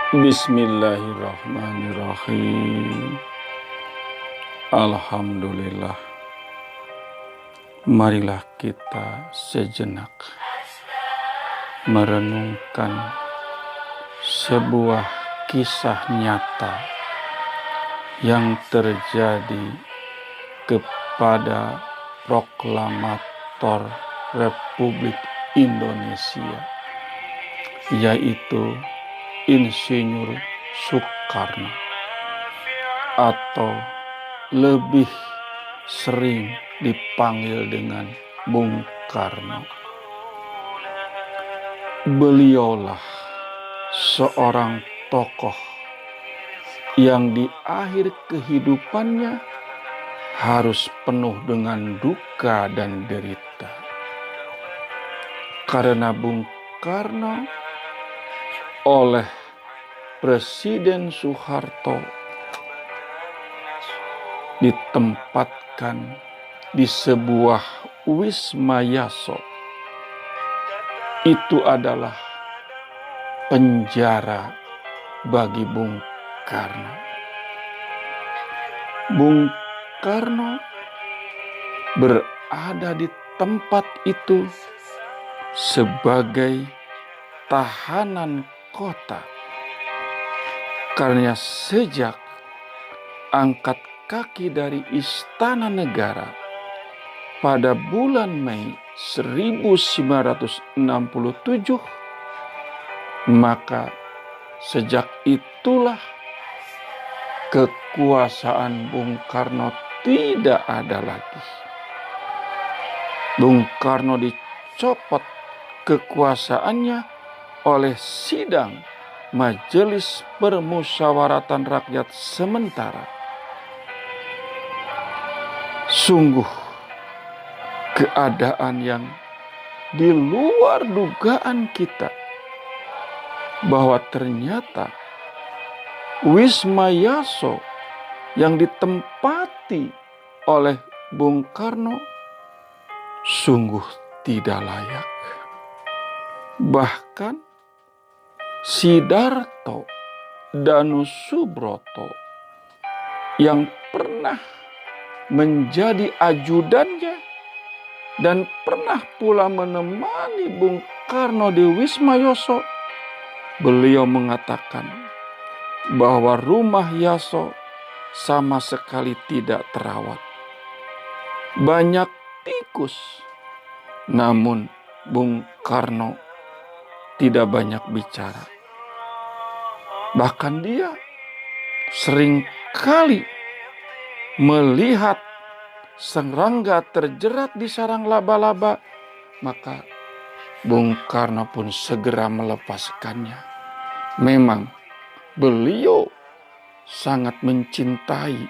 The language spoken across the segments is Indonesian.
Bismillahirrahmanirrahim. Alhamdulillah. Marilah kita sejenak merenungkan sebuah kisah nyata yang terjadi kepada proklamator Republik Indonesia, yaitu Insinyur Soekarno, atau lebih sering dipanggil dengan Bung Karno. Beliaulah seorang tokoh yang di akhir kehidupannya harus penuh dengan duka dan derita. Karena Bung Karno oleh Presiden Soeharto ditempatkan di sebuah Wisma Yaso. Itu adalah penjara bagi Bung Karno. Bung Karno berada di tempat itu sebagai tahanan kota, karena sejak angkat kaki dari Istana Negara pada bulan Mei 1967, maka sejak itulah kekuasaan Bung Karno tidak ada lagi. Bung Karno dicopot kekuasaannya oleh sidang Majelis Permusyawaratan Rakyat sementara. Sungguh keadaan yang di luar dugaan kita, bahwa ternyata Wisma Yaso yang ditempati oleh Bung Karno sungguh tidak layak. Bahkan Sidarto Danusubroto yang pernah menjadi ajudannya dan pernah pula menemani Bung Karno di Wisma Yaso, beliau mengatakan bahwa rumah Yaso sama sekali tidak terawat. Banyak tikus, namun Bung Karno tidak banyak bicara. Bahkan dia sering kali melihat serangga terjerat di sarang laba-laba, maka Bung Karno pun segera melepaskannya. Memang beliau sangat mencintai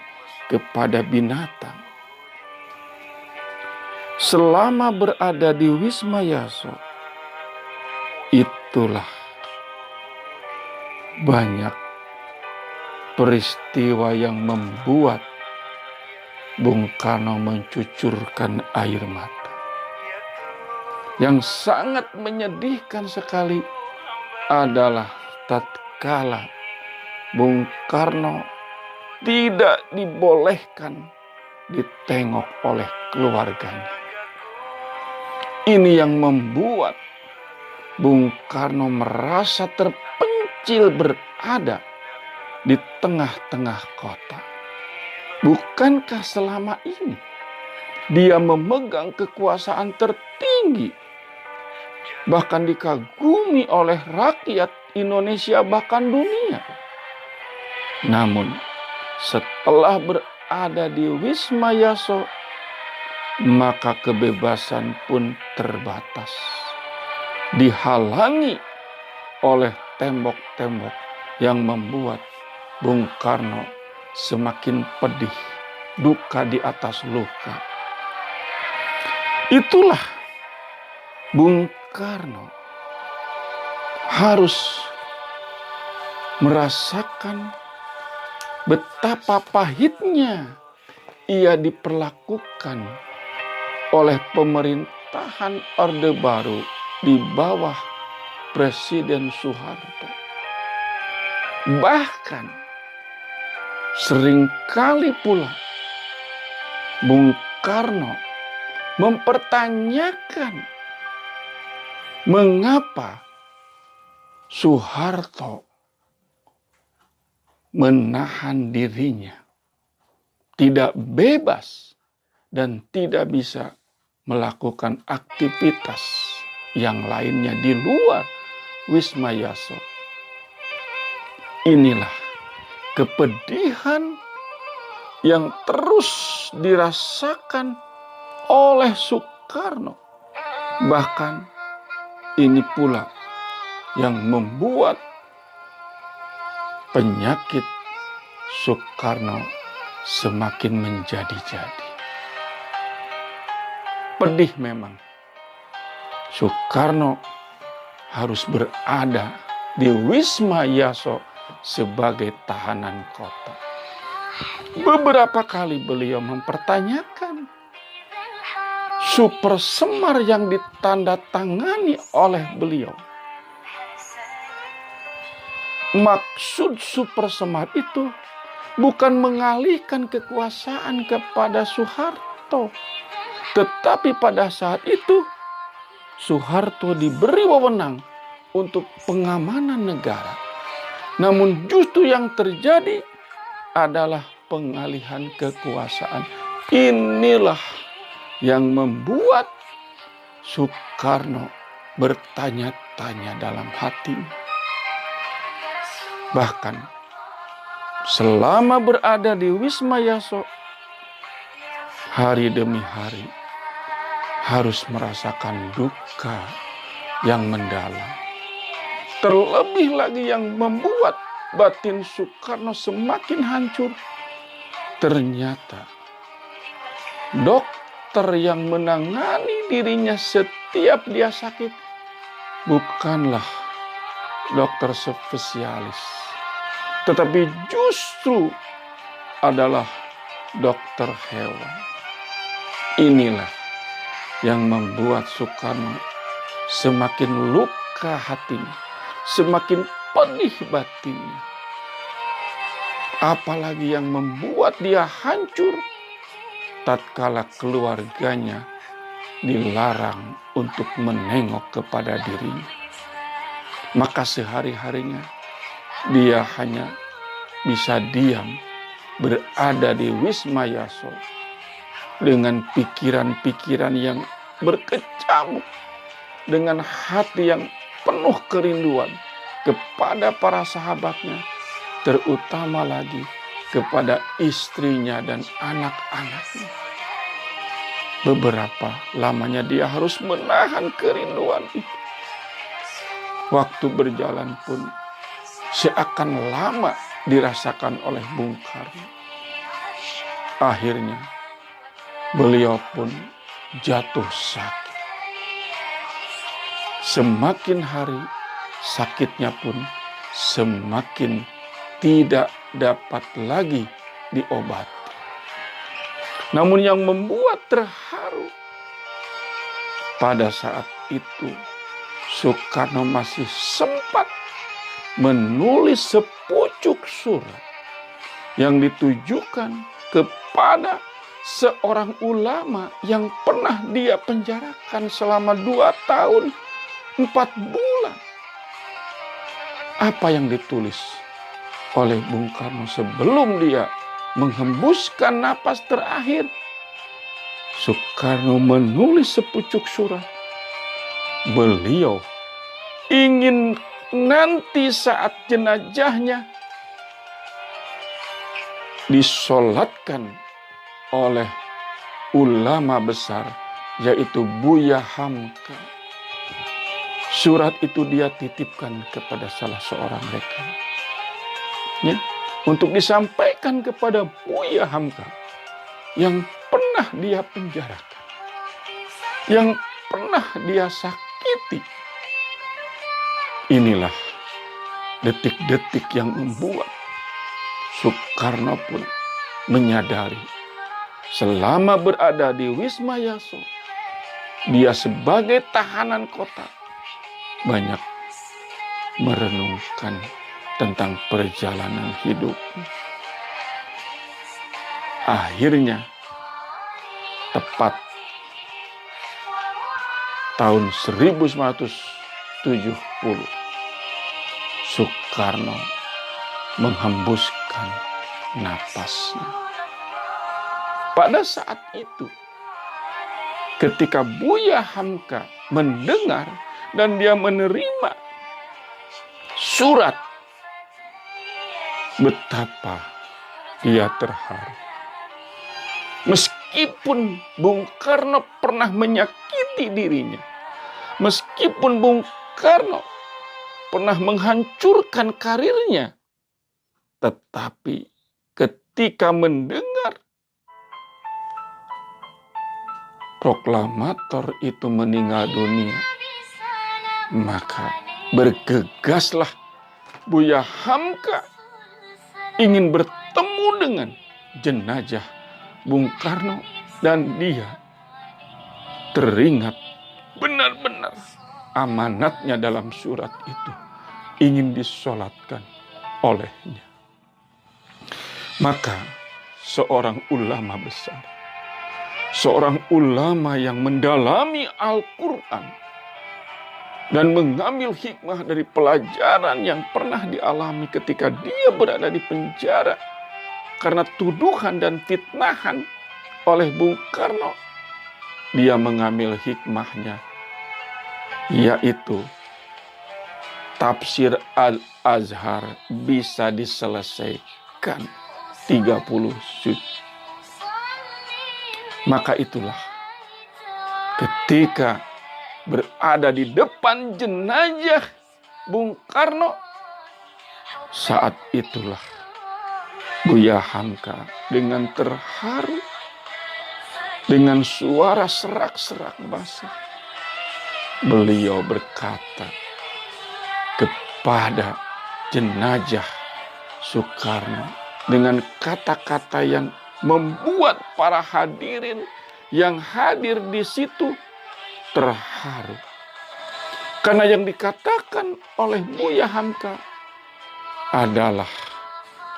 kepada binatang. Selama berada di Wisma Yaso, itulah banyak peristiwa yang membuat Bung Karno mencucurkan air mata. Yang sangat menyedihkan sekali adalah tatkala Bung Karno tidak dibolehkan ditengok oleh keluarganya. Ini yang membuat Bung Karno merasa terpencil berada di tengah-tengah kota. Bukankah selama ini dia memegang kekuasaan tertinggi, bahkan dikagumi oleh rakyat Indonesia bahkan dunia? Namun setelah berada di Wisma Yaso, maka kebebasan pun terbatas, dihalangi oleh tembok-tembok yang membuat Bung Karno semakin pedih, duka di atas luka. Itulah Bung Karno harus merasakan betapa pahitnya ia diperlakukan oleh pemerintahan Orde Baru di bawah Presiden Soeharto. Bahkan seringkali pula Bung Karno mempertanyakan mengapa Soeharto menahan dirinya, tidak bebas dan tidak bisa melakukan aktivitas yang lainnya di luar Wisma Yaso. Inilah kepedihan yang terus dirasakan oleh Soekarno. Bahkan ini pula yang membuat penyakit Soekarno semakin menjadi-jadi. Pedih memang. Soekarno harus berada di Wisma Yaso sebagai tahanan kota. Beberapa kali beliau mempertanyakan Super Semar yang ditandatangani oleh beliau. Maksud Super Semar itu bukan mengalihkan kekuasaan kepada Soeharto. Tetapi pada saat itu Soeharto diberi wewenang untuk pengamanan negara. Namun justru yang terjadi adalah pengalihan kekuasaan. Inilah yang membuat Soekarno bertanya-tanya dalam hatinya. Bahkan selama berada di Wisma Yaso, hari demi hari harus merasakan duka yang mendalam. Terlebih lagi yang membuat batin Soekarno semakin hancur. Ternyata dokter yang menangani dirinya setiap dia sakit bukanlah dokter spesialis, tetapi justru adalah dokter hewan. Inilah yang membuat Soekarno semakin luka hatinya, semakin pedih batinnya. Apalagi yang membuat dia hancur tatkala keluarganya dilarang untuk menengok kepada dirinya. Maka sehari-harinya dia hanya bisa diam berada di Wisma Yaso dengan pikiran-pikiran yang berkecamuk, dengan hati yang penuh kerinduan kepada para sahabatnya, terutama lagi kepada istrinya dan anak-anaknya. Beberapa lamanya dia harus menahan kerinduan itu. Waktu berjalan pun seakan lama dirasakan oleh Bung Karno. Akhirnya beliau pun jatuh sakit. Semakin hari sakitnya pun semakin tidak dapat lagi diobati. Namun yang membuat terharu pada saat itu, Soekarno masih sempat menulis sepucuk surat yang ditujukan kepada seorang ulama yang pernah dia penjarakan selama 2 tahun 4 bulan. Apa yang ditulis oleh Bung Karno sebelum dia menghembuskan napas terakhir? Soekarno menulis sepucuk surat. Beliau ingin nanti saat jenazahnya disolatkan oleh ulama besar, yaitu Buya Hamka. Surat itu dia titipkan kepada salah seorang rekan, ya, untuk disampaikan kepada Buya Hamka yang pernah dia penjarakan, yang pernah dia sakiti. Inilah detik-detik yang membuat Soekarno pun menyadari selama berada di Wisma Yaso, dia sebagai tahanan kota banyak merenungkan tentang perjalanan hidup. Akhirnya, tepat tahun 1970, Soekarno menghembuskan napasnya. Pada saat itu, ketika Buya Hamka mendengar dan dia menerima surat, betapa dia terharu. Meskipun Bung Karno pernah menyakiti dirinya, meskipun Bung Karno pernah menghancurkan karirnya, tetapi ketika mendengar proklamator itu meninggal dunia, maka bergegaslah Buya Hamka ingin bertemu dengan jenazah Bung Karno, dan dia teringat benar-benar amanatnya dalam surat itu ingin disolatkan olehnya. Maka seorang ulama besar, seorang ulama yang mendalami Al-Quran dan mengambil hikmah dari pelajaran yang pernah dialami ketika dia berada di penjara karena tuduhan dan fitnahan oleh Bung Karno, dia mengambil hikmahnya, yaitu tafsir Al-Azhar bisa diselesaikan 30 juz. Maka itulah ketika berada di depan jenazah Bung Karno, saat itulah Buya Hamka dengan terharu, dengan suara serak-serak basah, beliau berkata kepada jenazah Soekarno dengan kata-kata yang membuat para hadirin yang hadir di situ terharu. Karena yang dikatakan oleh Buya Hamka adalah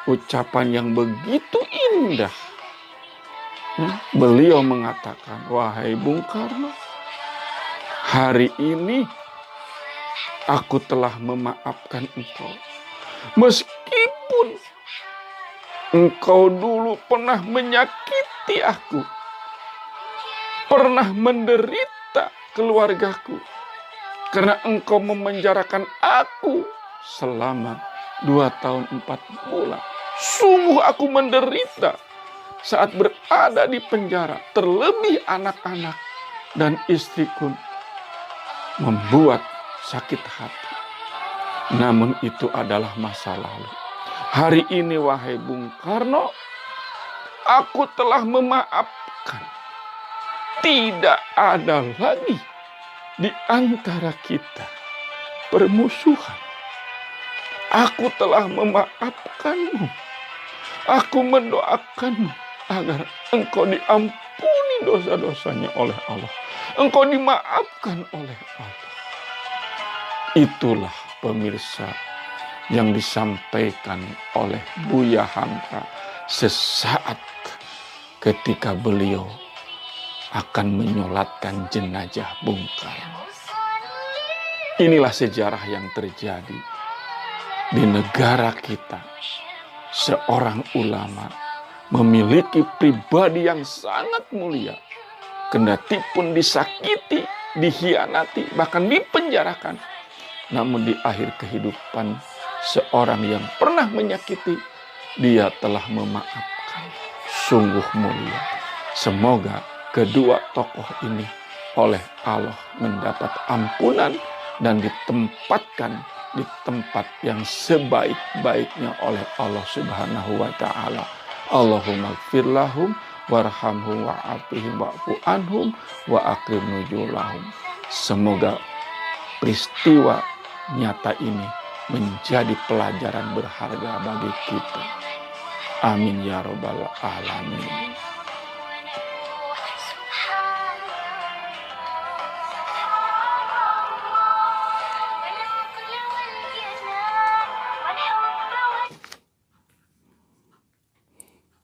ucapan yang begitu indah. Beliau mengatakan, "Wahai Bung Karno, hari ini aku telah memaafkan engkau. Meskipun engkau dulu pernah menyakiti aku, pernah menderita keluargaku, karena engkau memenjarakan aku selama 2 tahun 4 bulan. Sungguh aku menderita saat berada di penjara, terlebih anak-anak dan istriku membuat sakit hati. Namun itu adalah masa lalu. Hari ini wahai Bung Karno, aku telah memaafkan. Tidak ada lagi di antara kita permusuhan. Aku telah memaafkanmu. Aku mendoakanmu agar engkau diampuni dosa-dosanya oleh Allah. Engkau dimaafkan oleh Allah." Itulah pemirsa yang disampaikan oleh Buya Hamka sesaat ketika beliau akan menyolatkan jenazah Bung Karno. Inilah sejarah yang terjadi di negara kita. Seorang ulama memiliki pribadi yang sangat mulia, kendati pun disakiti, dikhianati, bahkan dipenjarakan. Namun di akhir kehidupan seorang yang pernah menyakiti, dia telah memaafkan. Sungguh mulia. Semoga kedua tokoh ini oleh Allah mendapat ampunan dan ditempatkan di tempat yang sebaik-baiknya oleh Allah Subhanahu wa Ta'ala. Allahumma gfir lahum warhamhum wa'afihim wa'fu anhum wa akrim nuzulahum. Semoga peristiwa nyata ini menjadi pelajaran berharga bagi kita. Amin ya rabbal alamin.